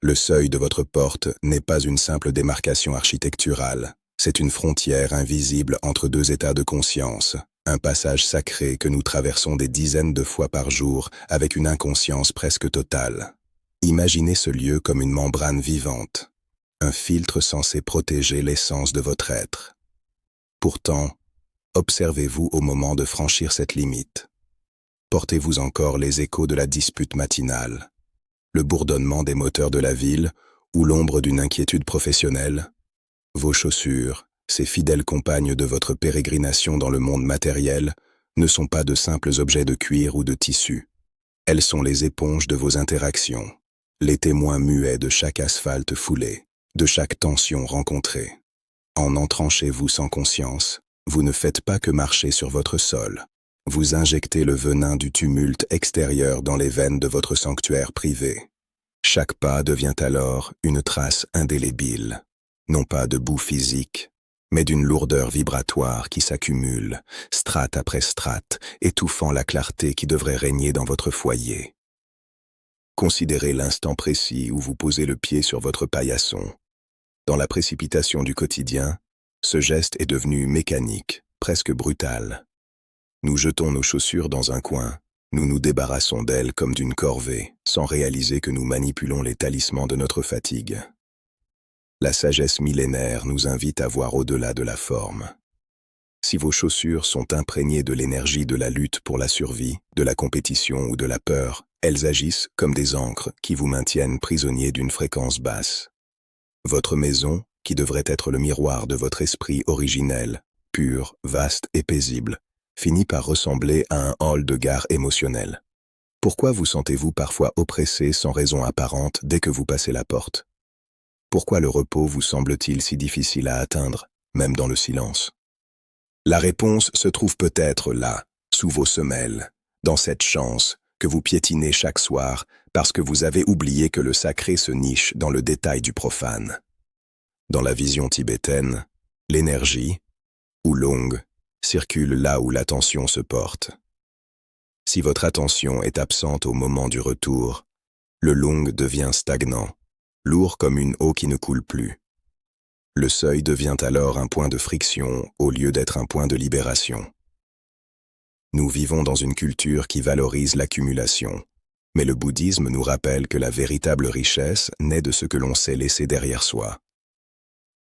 Le seuil de votre porte n'est pas une simple démarcation architecturale, c'est une frontière invisible entre deux états de conscience, un passage sacré que nous traversons des dizaines de fois par jour avec une inconscience presque totale. Imaginez ce lieu comme une membrane vivante, un filtre censé protéger l'essence de votre être. Pourtant, observez-vous au moment de franchir cette limite. Portez-vous encore les échos de la dispute matinale, le bourdonnement des moteurs de la ville ou l'ombre d'une inquiétude professionnelle? Vos chaussures, ces fidèles compagnes de votre pérégrination dans le monde matériel, ne sont pas de simples objets de cuir ou de tissu. Elles sont les éponges de vos interactions, les témoins muets de chaque asphalte foulé, de chaque tension rencontrée. En entrant chez vous sans conscience, vous ne faites pas que marcher sur votre sol. Vous injectez le venin du tumulte extérieur dans les veines de votre sanctuaire privé. Chaque pas devient alors une trace indélébile, non pas de boue physique, mais d'une lourdeur vibratoire qui s'accumule, strate après strate, étouffant la clarté qui devrait régner dans votre foyer. Considérez l'instant précis où vous posez le pied sur votre paillasson. Dans la précipitation du quotidien, ce geste est devenu mécanique, presque brutal. Nous jetons nos chaussures dans un coin, nous nous débarrassons d'elles comme d'une corvée, sans réaliser que nous manipulons les talismans de notre fatigue. La sagesse millénaire nous invite à voir au-delà de la forme. Si vos chaussures sont imprégnées de l'énergie de la lutte pour la survie, de la compétition ou de la peur, elles agissent comme des ancres qui vous maintiennent prisonniers d'une fréquence basse. Votre maison, qui devrait être le miroir de votre esprit originel, pur, vaste et paisible, finit par ressembler à un hall de gare émotionnel. Pourquoi vous sentez-vous parfois oppressé sans raison apparente dès que vous passez la porte? Pourquoi le repos vous semble-t-il si difficile à atteindre, même dans le silence? La réponse se trouve peut-être là, sous vos semelles, dans cette chance que vous piétinez chaque soir parce que vous avez oublié que le sacré se niche dans le détail du profane. Dans la vision tibétaine, l'énergie, ou l'ong, circule là où l'attention se porte. Si votre attention est absente au moment du retour, le long devient stagnant, lourd comme une eau qui ne coule plus. Le seuil devient alors un point de friction au lieu d'être un point de libération. Nous vivons dans une culture qui valorise l'accumulation, mais le bouddhisme nous rappelle que la véritable richesse naît de ce que l'on sait laisser derrière soi.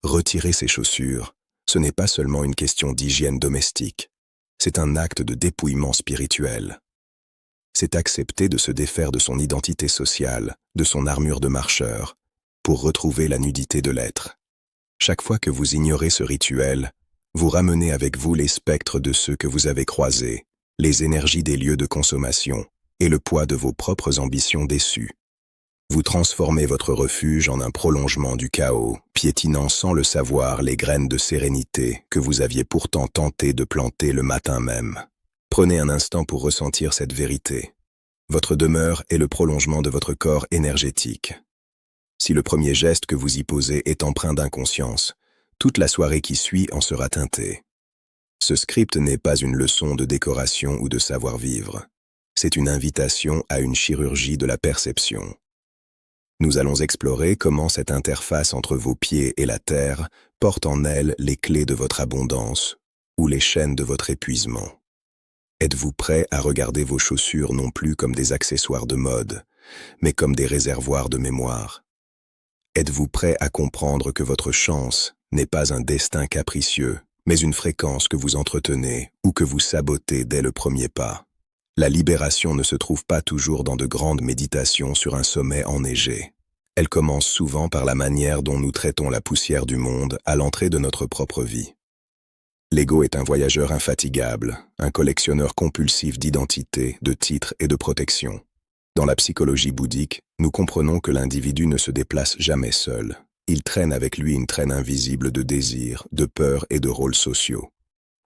Retirer ses chaussures, ce n'est pas seulement une question d'hygiène domestique, c'est un acte de dépouillement spirituel. C'est accepter de se défaire de son identité sociale, de son armure de marcheur, pour retrouver la nudité de l'être. Chaque fois que vous ignorez ce rituel, vous ramenez avec vous les spectres de ceux que vous avez croisés, les énergies des lieux de consommation et le poids de vos propres ambitions déçues. Vous transformez votre refuge en un prolongement du chaos, piétinant sans le savoir les graines de sérénité que vous aviez pourtant tenté de planter le matin même. Prenez un instant pour ressentir cette vérité. Votre demeure est le prolongement de votre corps énergétique. Si le premier geste que vous y posez est empreint d'inconscience, toute la soirée qui suit en sera teintée. Ce script n'est pas une leçon de décoration ou de savoir-vivre. C'est une invitation à une chirurgie de la perception. Nous allons explorer comment cette interface entre vos pieds et la terre porte en elle les clés de votre abondance ou les chaînes de votre épuisement. Êtes-vous prêt à regarder vos chaussures non plus comme des accessoires de mode, mais comme des réservoirs de mémoire? Êtes-vous prêt à comprendre que votre chance n'est pas un destin capricieux, mais une fréquence que vous entretenez ou que vous sabotez dès le premier pas? La libération ne se trouve pas toujours dans de grandes méditations sur un sommet enneigé. Elle commence souvent par la manière dont nous traitons la poussière du monde à l'entrée de notre propre vie. L'ego est un voyageur infatigable, un collectionneur compulsif d'identité, de titres et de protection. Dans la psychologie bouddhique, nous comprenons que l'individu ne se déplace jamais seul. Il traîne avec lui une traîne invisible de désirs, de peurs et de rôles sociaux.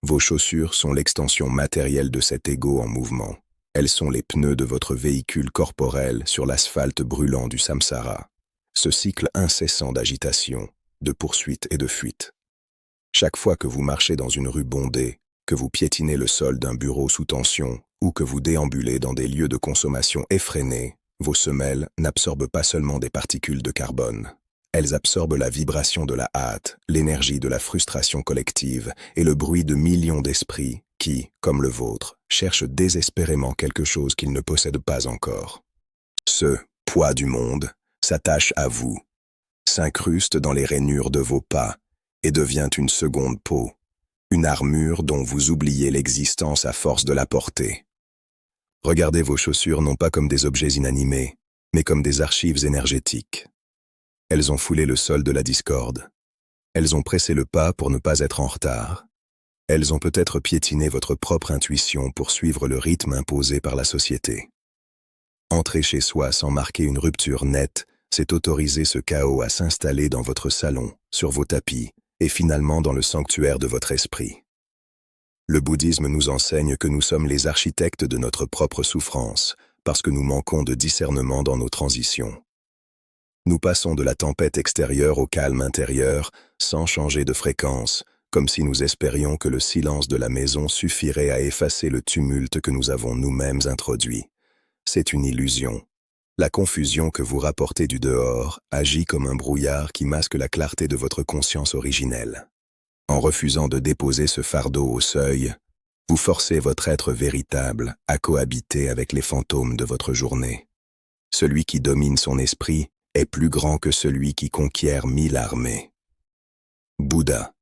Vos chaussures sont l'extension matérielle de cet ego en mouvement. Elles sont les pneus de votre véhicule corporel sur l'asphalte brûlant du samsara. Ce cycle incessant d'agitation, de poursuite et de fuite. Chaque fois que vous marchez dans une rue bondée, que vous piétinez le sol d'un bureau sous tension ou que vous déambulez dans des lieux de consommation effrénés, vos semelles n'absorbent pas seulement des particules de carbone. Elles absorbent la vibration de la hâte, l'énergie de la frustration collective et le bruit de millions d'esprits qui, comme le vôtre, cherchent désespérément quelque chose qu'ils ne possèdent pas encore. Ce poids du monde s'attache à vous, s'incruste dans les rainures de vos pas et devient une seconde peau, une armure dont vous oubliez l'existence à force de la porter. Regardez vos chaussures non pas comme des objets inanimés, mais comme des archives énergétiques. Elles ont foulé le sol de la discorde. Elles ont pressé le pas pour ne pas être en retard. Elles ont peut-être piétiné votre propre intuition pour suivre le rythme imposé par la société. Entrer chez soi sans marquer une rupture nette, c'est autoriser ce chaos à s'installer dans votre salon, sur vos tapis, et finalement dans le sanctuaire de votre esprit. Le bouddhisme nous enseigne que nous sommes les architectes de notre propre souffrance, parce que nous manquons de discernement dans nos transitions. Nous passons de la tempête extérieure au calme intérieur, sans changer de fréquence, comme si nous espérions que le silence de la maison suffirait à effacer le tumulte que nous avons nous-mêmes introduit. C'est une illusion. La confusion que vous rapportez du dehors agit comme un brouillard qui masque la clarté de votre conscience originelle. En refusant de déposer ce fardeau au seuil, vous forcez votre être véritable à cohabiter avec les fantômes de votre journée. Celui qui domine son esprit est plus grand que celui qui conquiert 1000 armées. Bouddha.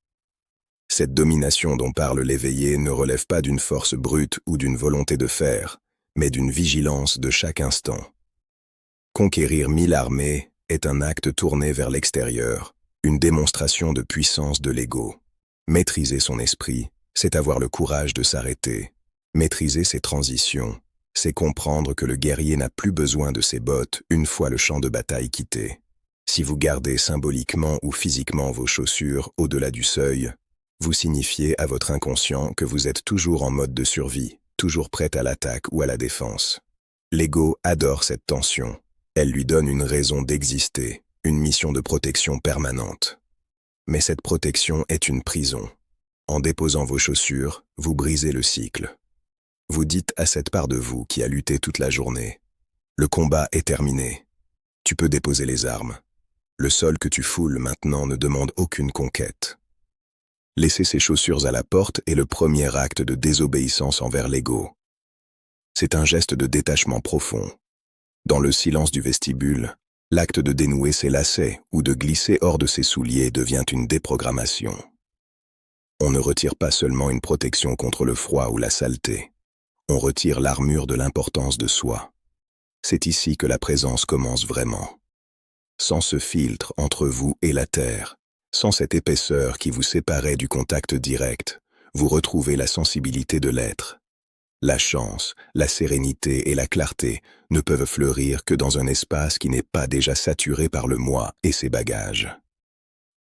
Cette domination dont parle l'éveillé ne relève pas d'une force brute ou d'une volonté de fer, mais d'une vigilance de chaque instant. Conquérir 1000 armées est un acte tourné vers l'extérieur, une démonstration de puissance de l'ego. Maîtriser son esprit, c'est avoir le courage de s'arrêter. Maîtriser ses transitions, c'est comprendre que le guerrier n'a plus besoin de ses bottes une fois le champ de bataille quitté. Si vous gardez symboliquement ou physiquement vos chaussures au-delà du seuil, vous signifiez à votre inconscient que vous êtes toujours en mode de survie, toujours prêt à l'attaque ou à la défense. L'ego adore cette tension. Elle lui donne une raison d'exister, une mission de protection permanente. Mais cette protection est une prison. En déposant vos chaussures, vous brisez le cycle. Vous dites à cette part de vous qui a lutté toute la journée, « Le combat est terminé. Tu peux déposer les armes. Le sol que tu foules maintenant ne demande aucune conquête. » Laisser ses chaussures à la porte est le premier acte de désobéissance envers l'ego. C'est un geste de détachement profond. Dans le silence du vestibule, l'acte de dénouer ses lacets ou de glisser hors de ses souliers devient une déprogrammation. On ne retire pas seulement une protection contre le froid ou la saleté. On retire l'armure de l'importance de soi. C'est ici que la présence commence vraiment. Sans ce filtre entre vous et la terre, sans cette épaisseur qui vous séparait du contact direct, vous retrouvez la sensibilité de l'être. La chance, la sérénité et la clarté ne peuvent fleurir que dans un espace qui n'est pas déjà saturé par le moi et ses bagages.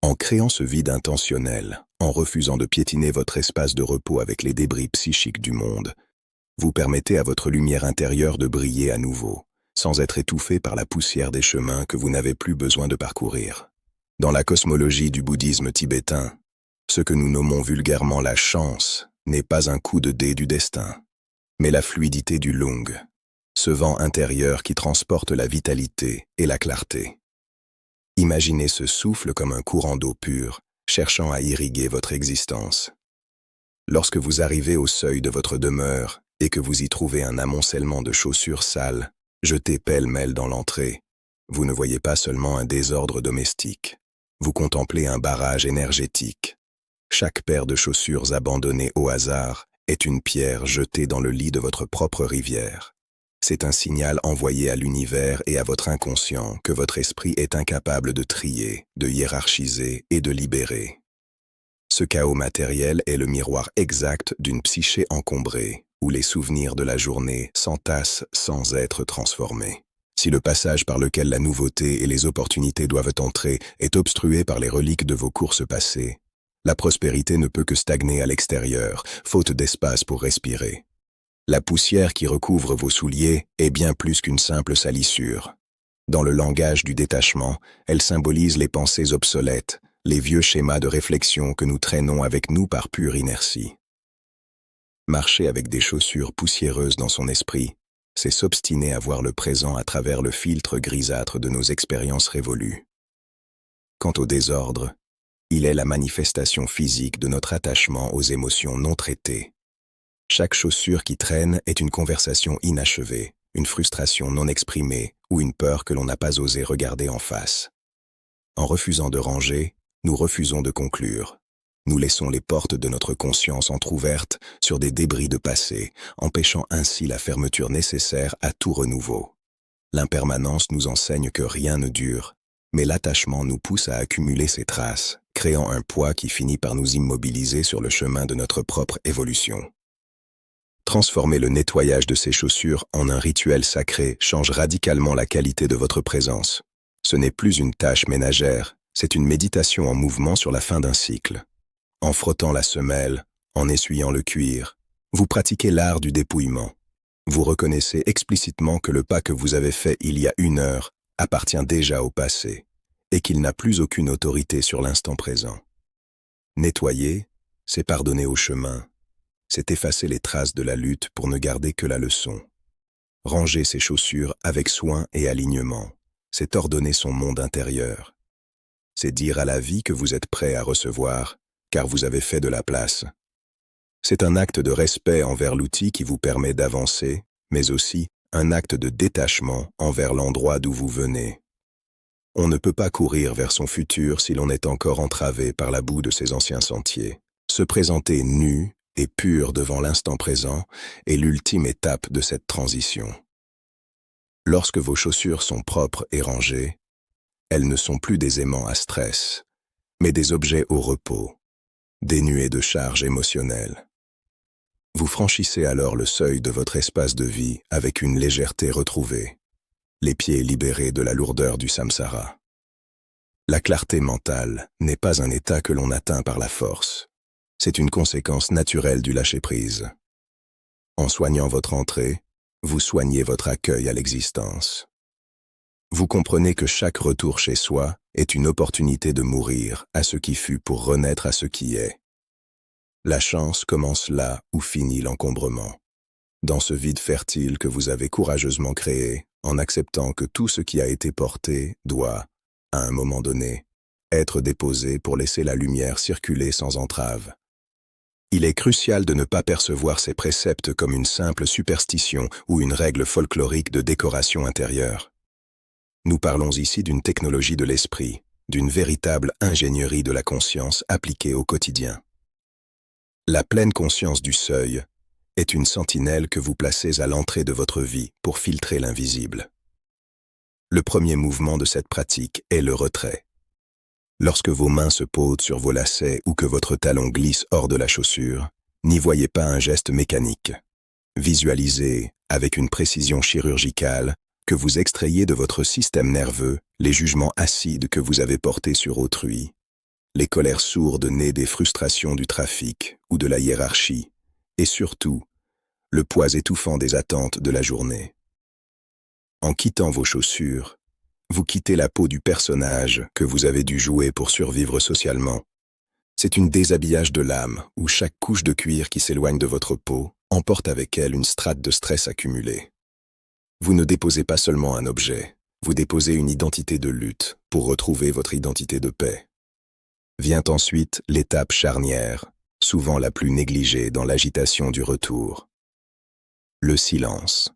En créant ce vide intentionnel, en refusant de piétiner votre espace de repos avec les débris psychiques du monde, vous permettez à votre lumière intérieure de briller à nouveau, sans être étouffé par la poussière des chemins que vous n'avez plus besoin de parcourir. Dans la cosmologie du bouddhisme tibétain, ce que nous nommons vulgairement la chance n'est pas un coup de dé du destin, mais la fluidité du lung, ce vent intérieur qui transporte la vitalité et la clarté. Imaginez ce souffle comme un courant d'eau pure, cherchant à irriguer votre existence. Lorsque vous arrivez au seuil de votre demeure et que vous y trouvez un amoncellement de chaussures sales, jetées pêle-mêle dans l'entrée, vous ne voyez pas seulement un désordre domestique, vous contemplez un barrage énergétique. Chaque paire de chaussures abandonnées au hasard est une pierre jetée dans le lit de votre propre rivière. C'est un signal envoyé à l'univers et à votre inconscient que votre esprit est incapable de trier, de hiérarchiser et de libérer. Ce chaos matériel est le miroir exact d'une psyché encombrée, où les souvenirs de la journée s'entassent sans être transformés. Si le passage par lequel la nouveauté et les opportunités doivent entrer est obstrué par les reliques de vos courses passées, la prospérité ne peut que stagner à l'extérieur, faute d'espace pour respirer. La poussière qui recouvre vos souliers est bien plus qu'une simple salissure. Dans le langage du détachement, elle symbolise les pensées obsolètes, les vieux schémas de réflexion que nous traînons avec nous par pure inertie. Marcher avec des chaussures poussiéreuses dans son esprit, c'est s'obstiner à voir le présent à travers le filtre grisâtre de nos expériences révolues. Quant au désordre, il est la manifestation physique de notre attachement aux émotions non traitées. Chaque chaussure qui traîne est une conversation inachevée, une frustration non exprimée ou une peur que l'on n'a pas osé regarder en face. En refusant de ranger, nous refusons de conclure. Nous laissons les portes de notre conscience entr'ouvertes sur des débris de passé, empêchant ainsi la fermeture nécessaire à tout renouveau. L'impermanence nous enseigne que rien ne dure, mais l'attachement nous pousse à accumuler ces traces, créant un poids qui finit par nous immobiliser sur le chemin de notre propre évolution. Transformer le nettoyage de ces chaussures en un rituel sacré change radicalement la qualité de votre présence. Ce n'est plus une tâche ménagère, c'est une méditation en mouvement sur la fin d'un cycle. En frottant la semelle, en essuyant le cuir, vous pratiquez l'art du dépouillement. Vous reconnaissez explicitement que le pas que vous avez fait il y a 1 heure appartient déjà au passé, et qu'il n'a plus aucune autorité sur l'instant présent. Nettoyer, c'est pardonner au chemin, c'est effacer les traces de la lutte pour ne garder que la leçon. Ranger ses chaussures avec soin et alignement, c'est ordonner son monde intérieur. C'est dire à la vie que vous êtes prêt à recevoir, car vous avez fait de la place. C'est un acte de respect envers l'outil qui vous permet d'avancer, mais aussi un acte de détachement envers l'endroit d'où vous venez. On ne peut pas courir vers son futur si l'on est encore entravé par la boue de ses anciens sentiers. Se présenter nu et pur devant l'instant présent est l'ultime étape de cette transition. Lorsque vos chaussures sont propres et rangées, elles ne sont plus des aimants à stress, mais des objets au repos, dénués de charge émotionnelle. Vous franchissez alors le seuil de votre espace de vie avec une légèreté retrouvée, les pieds libérés de la lourdeur du samsara. La clarté mentale n'est pas un état que l'on atteint par la force, c'est une conséquence naturelle du lâcher-prise. En soignant votre entrée, vous soignez votre accueil à l'existence. Vous comprenez que chaque retour chez soi est une opportunité de mourir à ce qui fut pour renaître à ce qui est. La chance commence là où finit l'encombrement, dans ce vide fertile que vous avez courageusement créé en acceptant que tout ce qui a été porté doit, à un moment donné, être déposé pour laisser la lumière circuler sans entrave. Il est crucial de ne pas percevoir ces préceptes comme une simple superstition ou une règle folklorique de décoration intérieure. Nous parlons ici d'une technologie de l'esprit, d'une véritable ingénierie de la conscience appliquée au quotidien. La pleine conscience du seuil est une sentinelle que vous placez à l'entrée de votre vie pour filtrer l'invisible. Le premier mouvement de cette pratique est le retrait. Lorsque vos mains se posent sur vos lacets ou que votre talon glisse hors de la chaussure, n'y voyez pas un geste mécanique. Visualisez, avec une précision chirurgicale, que vous extrayez de votre système nerveux les jugements acides que vous avez portés sur autrui, les colères sourdes nées des frustrations du trafic ou de la hiérarchie, et surtout, le poids étouffant des attentes de la journée. En quittant vos chaussures, vous quittez la peau du personnage que vous avez dû jouer pour survivre socialement. C'est un déshabillage de l'âme où chaque couche de cuir qui s'éloigne de votre peau emporte avec elle une strate de stress accumulée. Vous ne déposez pas seulement un objet, vous déposez une identité de lutte pour retrouver votre identité de paix. Vient ensuite l'étape charnière, souvent la plus négligée dans l'agitation du retour. Le silence.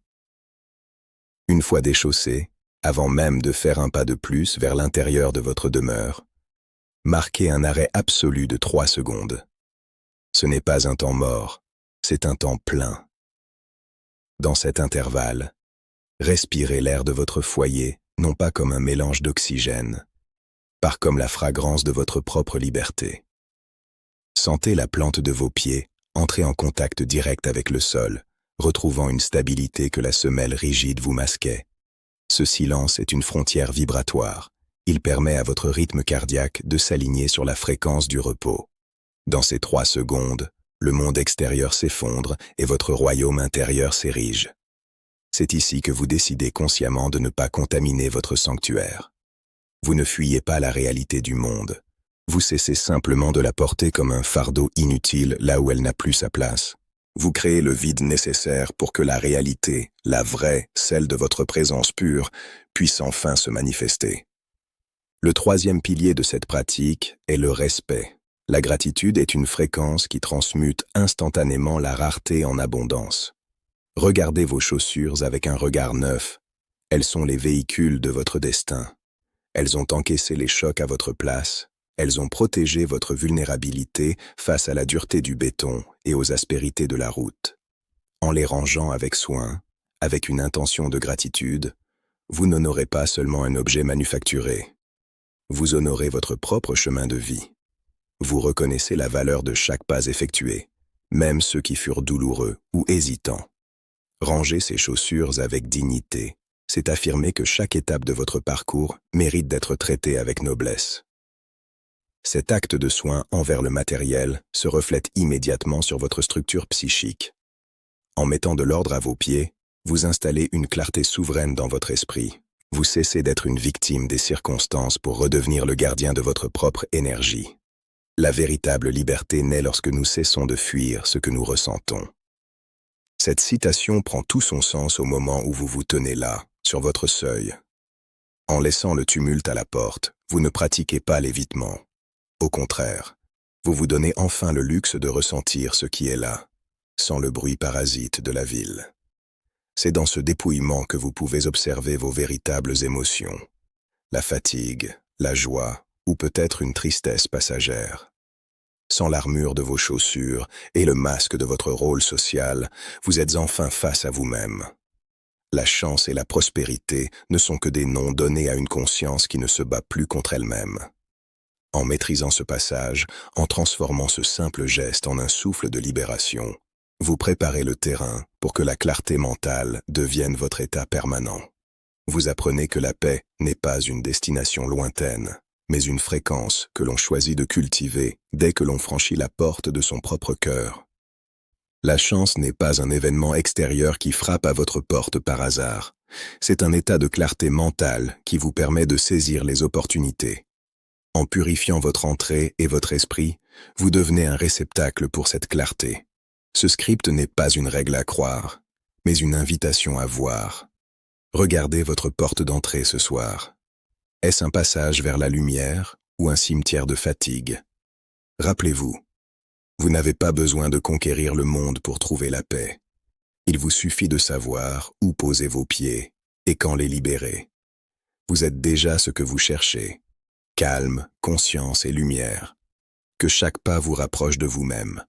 Une fois déchaussé, avant même de faire un pas de plus vers l'intérieur de votre demeure, marquez un arrêt absolu de 3 secondes. Ce n'est pas un temps mort, c'est un temps plein. Dans cet intervalle, respirez l'air de votre foyer, non pas comme un mélange d'oxygène, par comme la fragrance de votre propre liberté. Sentez la plante de vos pieds entrer en contact direct avec le sol, retrouvant une stabilité que la semelle rigide vous masquait. Ce silence est une frontière vibratoire. Il permet à votre rythme cardiaque de s'aligner sur la fréquence du repos. Dans ces 3 secondes, le monde extérieur s'effondre et votre royaume intérieur s'érige. C'est ici que vous décidez consciemment de ne pas contaminer votre sanctuaire. Vous ne fuyez pas la réalité du monde. Vous cessez simplement de la porter comme un fardeau inutile là où elle n'a plus sa place. Vous créez le vide nécessaire pour que la réalité, la vraie, celle de votre présence pure, puisse enfin se manifester. Le troisième pilier de cette pratique est le respect. La gratitude est une fréquence qui transmute instantanément la rareté en abondance. Regardez vos chaussures avec un regard neuf. Elles sont les véhicules de votre destin. Elles ont encaissé les chocs à votre place. Elles ont protégé votre vulnérabilité face à la dureté du béton et aux aspérités de la route. En les rangeant avec soin, avec une intention de gratitude, vous n'honorez pas seulement un objet manufacturé. Vous honorez votre propre chemin de vie. Vous reconnaissez la valeur de chaque pas effectué, même ceux qui furent douloureux ou hésitants. Ranger ces chaussures avec dignité, c'est affirmer que chaque étape de votre parcours mérite d'être traitée avec noblesse. Cet acte de soin envers le matériel se reflète immédiatement sur votre structure psychique. En mettant de l'ordre à vos pieds, vous installez une clarté souveraine dans votre esprit. Vous cessez d'être une victime des circonstances pour redevenir le gardien de votre propre énergie. La véritable liberté naît lorsque nous cessons de fuir ce que nous ressentons. Cette citation prend tout son sens au moment où vous vous tenez là, sur votre seuil. En laissant le tumulte à la porte, vous ne pratiquez pas l'évitement. Au contraire, vous vous donnez enfin le luxe de ressentir ce qui est là, sans le bruit parasite de la ville. C'est dans ce dépouillement que vous pouvez observer vos véritables émotions, la fatigue, la joie ou peut-être une tristesse passagère. Sans l'armure de vos chaussures et le masque de votre rôle social, vous êtes enfin face à vous-même. La chance et la prospérité ne sont que des noms donnés à une conscience qui ne se bat plus contre elle-même. En maîtrisant ce passage, en transformant ce simple geste en un souffle de libération, vous préparez le terrain pour que la clarté mentale devienne votre état permanent. Vous apprenez que la paix n'est pas une destination lointaine, mais une fréquence que l'on choisit de cultiver dès que l'on franchit la porte de son propre cœur. La chance n'est pas un événement extérieur qui frappe à votre porte par hasard. C'est un état de clarté mentale qui vous permet de saisir les opportunités. En purifiant votre entrée et votre esprit, vous devenez un réceptacle pour cette clarté. Ce script n'est pas une règle à croire, mais une invitation à voir. Regardez votre porte d'entrée ce soir. Est-ce un passage vers la lumière ou un cimetière de fatigue? Rappelez-vous, vous n'avez pas besoin de conquérir le monde pour trouver la paix. Il vous suffit de savoir où poser vos pieds et quand les libérer. Vous êtes déjà ce que vous cherchez. Calme, conscience et lumière. Que chaque pas vous rapproche de vous-même.